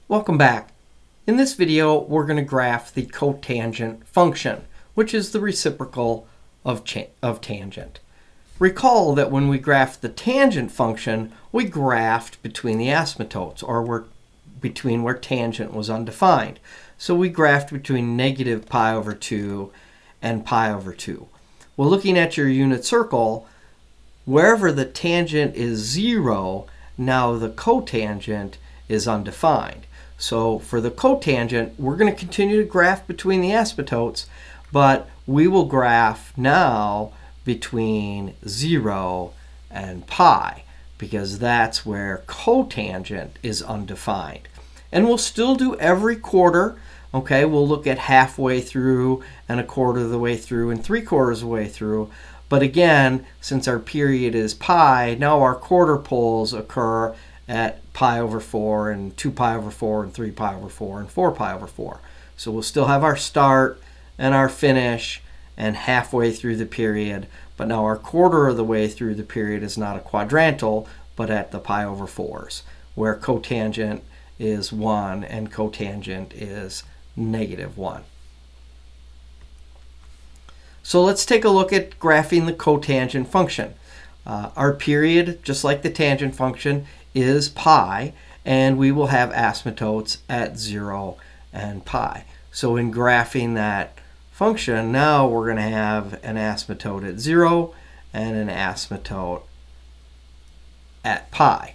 Welcome back. In this video, we're going to graph the cotangent function, which is the reciprocal of tangent. Recall that when we graphed the tangent function, we graphed between the asymptotes, or between where tangent was undefined. So we graphed between negative pi over 2 and pi over 2. Well, looking at your unit circle, wherever the tangent is 0, now the cotangent is undefined. So for the cotangent, we're going to continue to graph between the asymptotes, but we will graph now between 0 and pi, because that's where cotangent is undefined. And we'll still do every quarter. Okay, we'll look at halfway through and a quarter of the way through and 3/4 of the way through. But again, since our period is pi, now our quarter poles occur at pi over 4 and 2 pi over 4 and 3 pi over 4 and 4 pi over 4. So we'll still have our start and our finish and halfway through the period. But now our quarter of the way through the period is not a quadrantal, but at the pi over 4s, where cotangent is 1 and cotangent is -1. So let's take a look at graphing the cotangent function. Our period, just like the tangent function, is pi, and we will have asymptotes at 0 and pi. So in graphing that function, now we're going to have an asymptote at 0 and an asymptote at pi.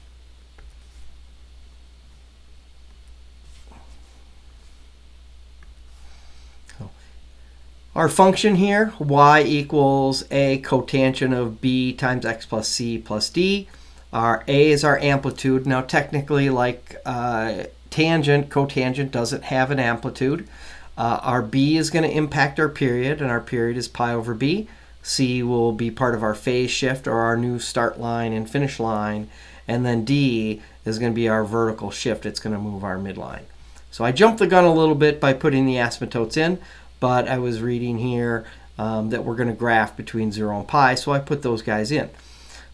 Our function here, y equals a cotangent of b times x plus c plus d. Our a is our amplitude. Now technically, like tangent, cotangent doesn't have an amplitude. Our b is going to impact our period, and our period is pi over b. C will be part of our phase shift, or our new start line and finish line. And then d is going to be our vertical shift. It's going to move our midline. So I jumped the gun a little bit by putting the asymptotes in, but I was reading here that we're going to graph between 0 and pi, so I put those guys in.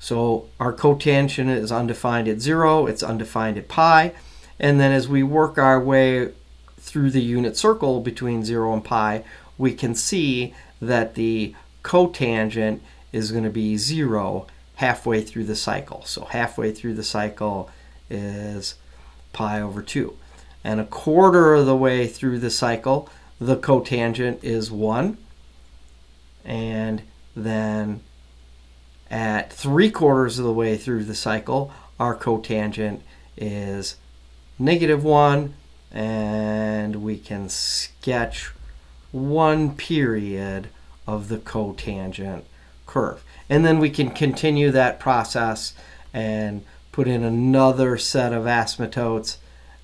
So our cotangent is undefined at 0, it's undefined at pi, and then as we work our way through the unit circle between 0 and pi, we can see that the cotangent is going to be 0 halfway through the cycle. So halfway through the cycle is pi over 2. And a quarter of the way through the cycle, the cotangent is 1. And then at 3/4 of the way through the cycle, our cotangent is -1. And we can sketch one period of the cotangent curve. And then we can continue that process and put in another set of asymptotes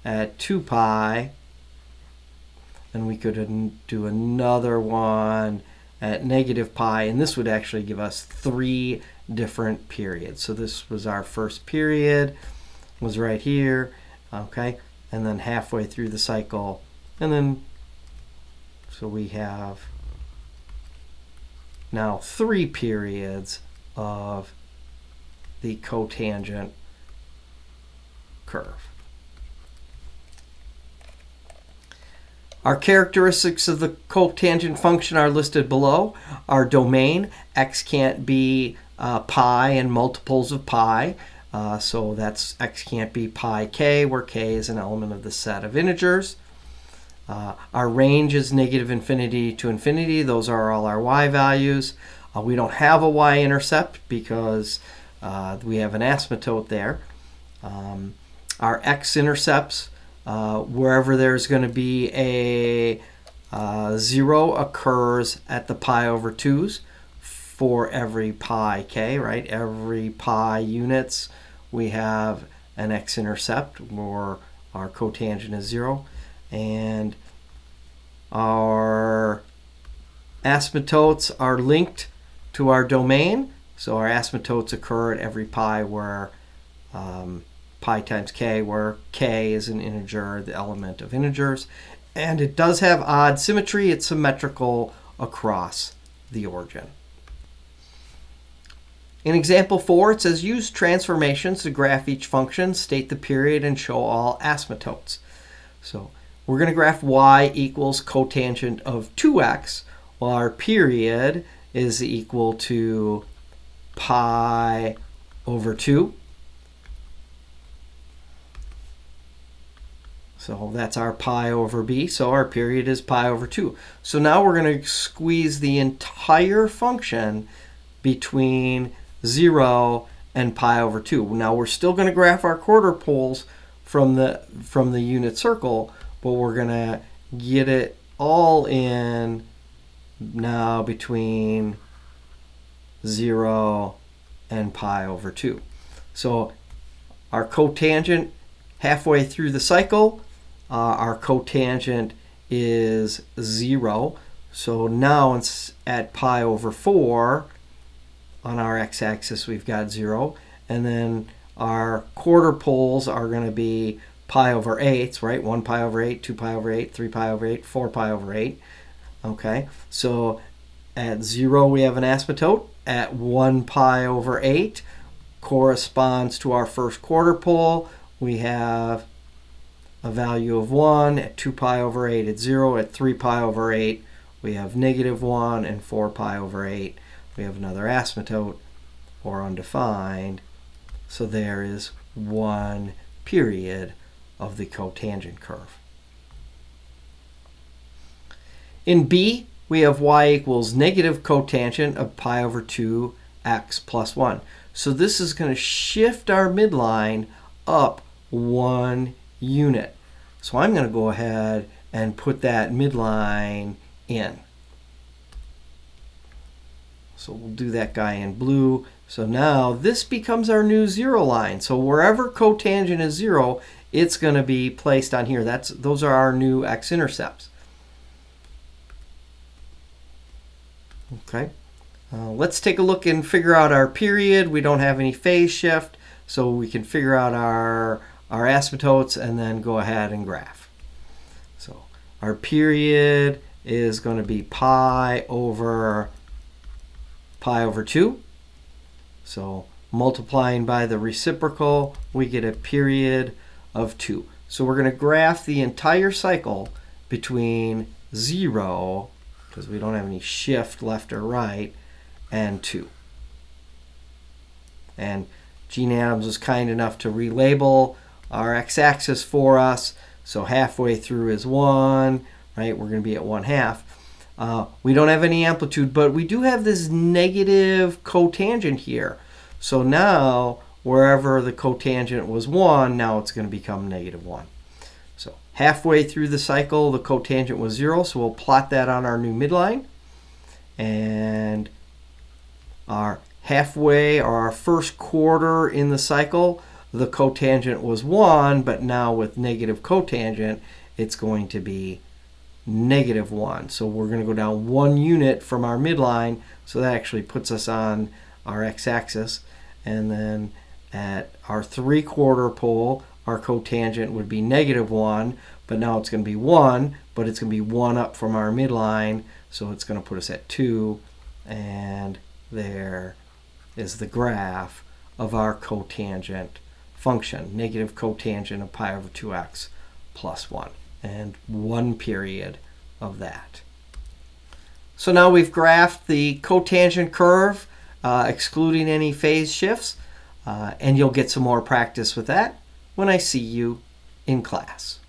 at 2 pi. And we could do another one at -pi, and this would actually give us 3 different periods. So this was our first period, was right here, okay, and then halfway through the cycle, and then so we have now 3 periods of the cotangent curve. Our characteristics of the cotangent function are listed below. Our domain, x can't be pi and multiples of pi. So that's x can't be pi k, where k is an element of the set of integers. Our range is -infinity to infinity. Those are all our y values. We don't have a y-intercept because we have an asymptote there. Our x-intercepts, wherever there's going to be a 0 occurs at the pi over 2s for every pi k, right? Every pi units, we have an x-intercept, or our cotangent is 0. And our asymptotes are linked to our domain. So our asymptotes occur at every pi where pi times k, where k is an integer, the element of integers. And it does have odd symmetry. It's symmetrical across the origin. In example 4, it says use transformations to graph each function, state the period, and show all asymptotes. So we're going to graph y equals cotangent of 2x, while our period is equal to pi over 2. So that's our pi over b. So our period is pi over 2. So now we're going to squeeze the entire function between 0 and pi over 2. Now we're still going to graph our quarter poles from the unit circle, but we're going to get it all in now between 0 and pi over 2. So our cotangent halfway through the cycle, our cotangent is 0. So now it's at pi over 4. On our x-axis, we've got 0. And then our quarter poles are going to be pi over 8, right? 1 pi over 8, 2 pi over 8, 3 pi over 8, 4 pi over 8. Okay, so at 0, we have an asymptote. At 1 pi over 8 corresponds to our first quarter pole. We have a value of 1. At 2 pi over 8, it's 0. At 3 pi over 8, we have -1. And 4 pi over 8, we have another asymptote, or undefined. So there is 1 period of the cotangent curve. In B, we have y equals negative cotangent of pi over 2x plus 1. So this is going to shift our midline up 1 unit. So I'm going to go ahead and put that midline in. So we'll do that guy in blue. So now this becomes our new 0 line. So wherever cotangent is 0, it's going to be placed on here. Those are our new x-intercepts. Okay, let's take a look and figure out our period. We don't have any phase shift, so we can figure out our asymptotes and then go ahead and graph. So our period is going to be pi over 2. So multiplying by the reciprocal, we get a period of 2. So we're going to graph the entire cycle between 0, because we don't have any shift left or right, and 2. And Gene Adams was kind enough to relabel our x-axis for us. So halfway through is 1, right? We're going to be at 1/2. We don't have any amplitude, but we do have this negative cotangent here. So now, wherever the cotangent was 1, now it's going to become -1. So halfway through the cycle, the cotangent was 0, so we'll plot that on our new midline. And our halfway, or our first quarter in the cycle, the cotangent was 1, but now with negative cotangent, it's going to be -1. So we're going to go down 1 unit from our midline, so that actually puts us on our x-axis. And then at our 3/4 pole, our cotangent would be -1, but now it's going to be 1, but it's going to be 1 up from our midline, so it's going to put us at 2, and there is the graph of our cotangent function, negative cotangent of pi over 2x plus 1, and 1 period of that. So now we've graphed the cotangent curve, excluding any phase shifts, and you'll get some more practice with that when I see you in class.